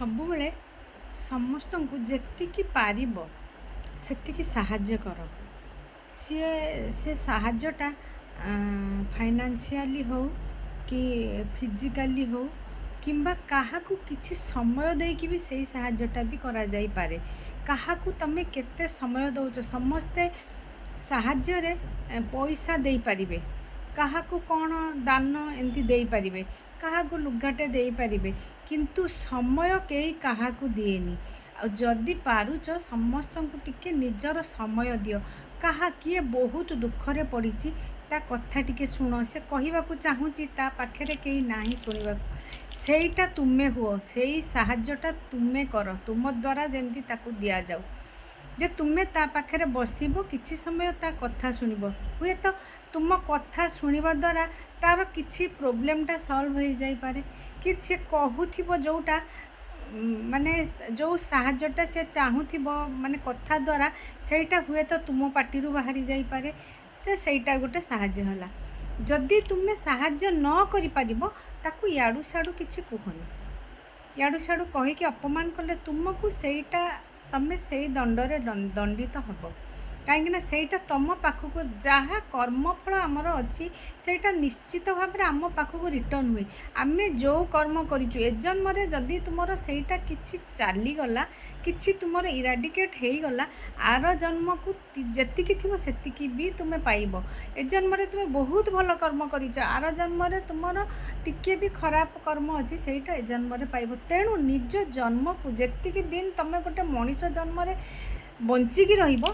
ସବୁବେଳେ ସମସ୍ତଙ୍କୁ ଯେତିକି ପାରିବ ସେତିକି ସାହାଯ୍ୟ କର। ସେ ସାହାଯ୍ୟଟା ଫାଇନାନ୍ସିଆଲି ହଉ କି ଫିଜିକାଲି ହଉ କିମ୍ବା କାହାକୁ କିଛି ସମୟ ଦେଇକି ବି ସେଇ ସାହାଯ୍ୟଟା ବି କରାଯାଇପାରେ। କାହାକୁ ତମେ କେତେ ସମୟ ଦେଉଛ? ସମସ୍ତେ ସାହାଯ୍ୟରେ ପଇସା ଦେଇପାରିବେ, କାହାକୁ କ'ଣ ଦାନ ଏମିତି ଦେଇପାରିବେ, କାହାକୁ ଲୁଗାଟେ ଦେଇପାରିବେ, କିନ୍ତୁ ସମୟ କେହି କାହାକୁ ଦିଏନି। ଆଉ ଯଦି ପାରୁଛ ସମସ୍ତଙ୍କୁ ଟିକେ ନିଜର ସମୟ ଦିଅ। କିଏ ବହୁତ ଦୁଃଖରେ ପଡ଼ିଛି ତା କଥା ଟିକେ ଶୁଣ। ସେ କହିବାକୁ ଚାହୁଁଛି ତା ପାଖରେ କେହି ନାହିଁ ଶୁଣିବାକୁ, ସେଇଟା ତୁମେ ହୁଅ। ସେଇ ସାହାଯ୍ୟଟା ତୁମେ କର, ତୁମ ଦ୍ୱାରା ଯେମିତି ତାକୁ ଦିଆଯାଉ। ଯେ ତୁମେ ତା ପାଖରେ ବସିବ, କିଛି ସମୟ ତା କଥା ଶୁଣିବ। ହୁଏତ ତୁମ କଥା ଶୁଣିବା ଦ୍ୱାରା ତା'ର କିଛି ପ୍ରୋବ୍ଲେମ୍ଟା ସଲ୍ଭ ହୋଇଯାଇପାରେ, କି ସେ କହୁଥିବ ଯେଉଁଟା ମାନେ ଯେଉଁ ସାହାଯ୍ୟଟା ସେ ଚାହୁଁଥିବ ମାନେ କଥା ଦ୍ୱାରା, ସେଇଟା ହୁଏତ ତୁମ ପାଟିରୁ ବାହାରି ଯାଇପାରେ। ତ ସେଇଟା ଗୋଟେ ସାହାଯ୍ୟ ହେଲା। ଯଦି ତୁମେ ସାହାଯ୍ୟ ନ କରିପାରିବ ତାକୁ ଇଆଡ଼ୁ ସିଆଡ଼ୁ କିଛି କୁହନି। ଇଆଡ଼ୁ ସିଆଡ଼ୁ କହିକି ଅପମାନ କଲେ ତୁମକୁ ସେଇଟା ତମେ ସେଇ ଦଣ୍ଡରେ ଦଣ୍ଡିତ ହେବ। କାହିଁକିନା ସେଇଟା ତମ ପାଖକୁ ଯାହା କର୍ମଫଳ ଆମର ଅଛି ସେଇଟା ନିଶ୍ଚିତ ଭାବରେ ଆମ ପାଖକୁ ରିଟର୍ଣ୍ଣ ହୁଏ। ଆମେ ଯେଉଁ କର୍ମ କରିଛୁ ଏ ଜନ୍ମରେ, ଯଦି ତୁମର ସେଇଟା କିଛି ଚାଲିଗଲା, କିଛି ତୁମର ଇରାଡିକେଟ୍ ହେଇଗଲା, ଆର ଜନ୍ମକୁ ଯେତିକି ଥିବ ସେତିକି ବି ତୁମେ ପାଇବ। ଏ ଜନ୍ମରେ ତୁମେ ବହୁତ ଭଲ କର୍ମ କରିଛ, ଆର ଜନ୍ମରେ ତୁମର ଟିକେ ବି ଖରାପ କର୍ମ ଅଛି, ସେଇଟା ଏ ଜନ୍ମରେ ପାଇବ। ତେଣୁ ନିଜ ଜନ୍ମକୁ ଯେତିକି ଦିନ ତୁମେ ଗୋଟେ ମଣିଷ ଜନ୍ମରେ ବଞ୍ଚିକି ରହିବ,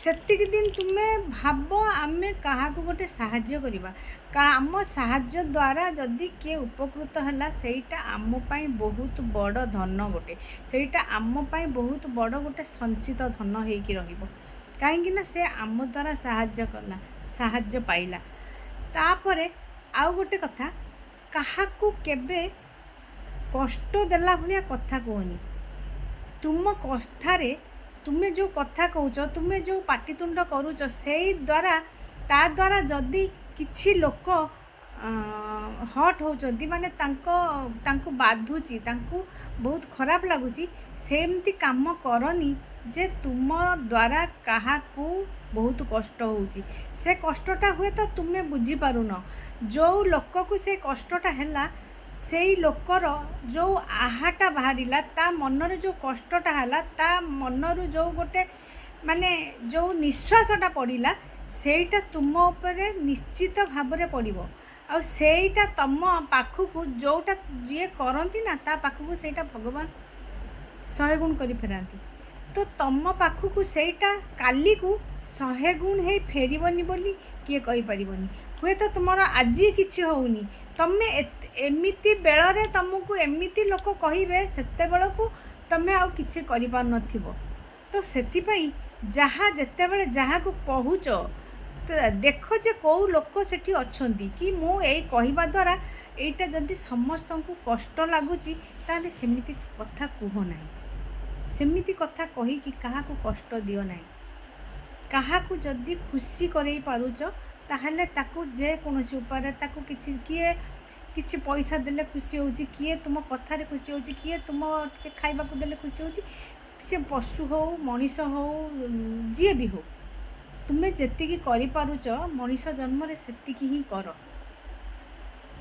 ସେତିକି ଦିନ ତୁମେ ଭାବ ଆମେ କାହାକୁ ଗୋଟେ ସାହାଯ୍ୟ କରିବା। ଆମ ସାହାଯ୍ୟ ଦ୍ୱାରା ଯଦି କିଏ ଉପକୃତ ହେଲା, ସେଇଟା ଆମ ପାଇଁ ବହୁତ ବଡ଼ ଧନ ଗୋଟେ, ସେଇଟା ଆମ ପାଇଁ ବହୁତ ବଡ଼ ଗୋଟେ ସଞ୍ଚିତ ଧନ ହେଇକି ରହିବ। କାହିଁକିନା ସେ ଆମ ଦ୍ୱାରା ସାହାଯ୍ୟ କଲା, ସାହାଯ୍ୟ ପାଇଲା। ତାପରେ ଆଉ ଗୋଟେ କଥା, କାହାକୁ କେବେ କଷ୍ଟ ଦେଲା ଭଳିଆ କଥା କୁହନି। ତୁମ କଥାରେ ତୁମେ ଯେଉଁ କଥା କହୁଛ, ତୁମେ ଯେଉଁ ପାଟିତୁଣ୍ଡ କରୁଛ, ତା ଦ୍ୱାରା ଯଦି କିଛି ଲୋକ ହର୍ଟ ହେଉଛନ୍ତି, ମାନେ ତାଙ୍କୁ ବାଧୁଛି, ତାଙ୍କୁ ବହୁତ ଖରାପ ଲାଗୁଛି, ସେମିତି କାମ କରନି ଯେ ତୁମ ଦ୍ୱାରା କାହାକୁ ବହୁତ କଷ୍ଟ ହେଉଛି। ସେ କଷ୍ଟଟା ହୁଏତ ତୁମେ ବୁଝିପାରୁନ। ଯେଉଁ ଲୋକକୁ ସେ କଷ୍ଟଟା ହେଲା, ସେଇ ଲୋକର ଯେଉଁ ଆହାଟା ବାହାରିଲା, ତା ମନରେ ଯେଉଁ କଷ୍ଟଟା ହେଲା, ତା ମନରୁ ଯେଉଁ ଗୋଟେ ମାନେ ଯେଉଁ ନିଶ୍ୱାସଟା ପଡ଼ିଲା, ସେଇଟା ତୁମ ଉପରେ ନିଶ୍ଚିତ ଭାବରେ ପଡ଼ିବ। ଆଉ ସେଇଟା ତମ ପାଖକୁ ଯେଉଁଟା ଯିଏ କରନ୍ତି ନା, ତା ପାଖକୁ ସେଇଟା ଭଗବାନ 100 ଗୁଣ କରି ଫେରାନ୍ତି। ତ ତମ ପାଖକୁ ସେଇଟା କାଲିକୁ 100 ଗୁଣ ହେଇ ଫେରିବନି ବୋଲି କିଏ କହିପାରିବନି। ହୁଏତ ତୁମର ଆଜି କିଛି ହେଉନି, ତମେ ଏମିତି ବେଳରେ ତୁମକୁ ଏମିତି ଲୋକ କହିବେ, ସେତେବେଳକୁ ତମେ ଆଉ କିଛି କରିପାରୁନଥିବ। ତ ସେଥିପାଇଁ ଯେତେବେଳେ ଯାହାକୁ କହୁଛ, ଦେଖ ଯେ କେଉଁ ଲୋକ ସେଠି ଅଛନ୍ତି, କି ମୁଁ ଏଇ କହିବା ଦ୍ୱାରା ଏଇଟା ଯଦି ସମସ୍ତଙ୍କୁ କଷ୍ଟ ଲାଗୁଛି, ତାହେଲେ ସେମିତି କଥା କୁହ ନାହିଁ। ସେମିତି କଥା କହିକି କାହାକୁ କଷ୍ଟ ଦିଅ ନାହିଁ। କାହାକୁ ଯଦି ଖୁସି କରେଇ ପାରୁଛ, ତାହେଲେ ତାକୁ ଯେକୌଣସି ଉପାୟରେ ତାକୁ କିଛି ପଇସା ଦେଲେ ଖୁସି ହେଉଛି, କିଏ ତୁମ କଥାରେ ଖୁସି ହେଉଛି, କିଏ ତୁମ ଟିକେ ଖାଇବାକୁ ଦେଲେ ଖୁସି ହେଉଛି। ସେ ପଶୁ ହେଉ, ମଣିଷ ହେଉ, ଯିଏ ବି ହେଉ, ତୁମେ ଯେତିକି କରିପାରୁଛ ମଣିଷ ଜନ୍ମରେ ସେତିକି ହିଁ କର।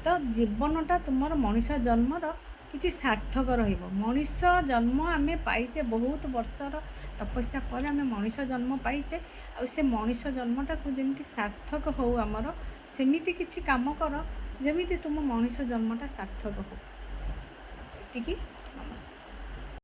ତ ଜୀବନଟା ତୁମର ମଣିଷ ଜନ୍ମର କିଛି ସାର୍ଥକ ରହିବ। ମଣିଷ ଜନ୍ମ ଆମେ ପାଇଛେ, ବହୁତ ବର୍ଷର ତପସ୍ୟା ପରେ ଆମେ ମଣିଷ ଜନ୍ମ ପାଇଛେ। ଆଉ ସେ ମଣିଷ ଜନ୍ମଟାକୁ ଯେମିତି ସାର୍ଥକ ହେଉ ଆମର, ସେମିତି କିଛି କାମ କର ଯେମିତି ତୁମ ମଣିଷ ଜନ୍ମଟା ସାର୍ଥକ ହେଉ। ଏତିକି, ନମସ୍କାର।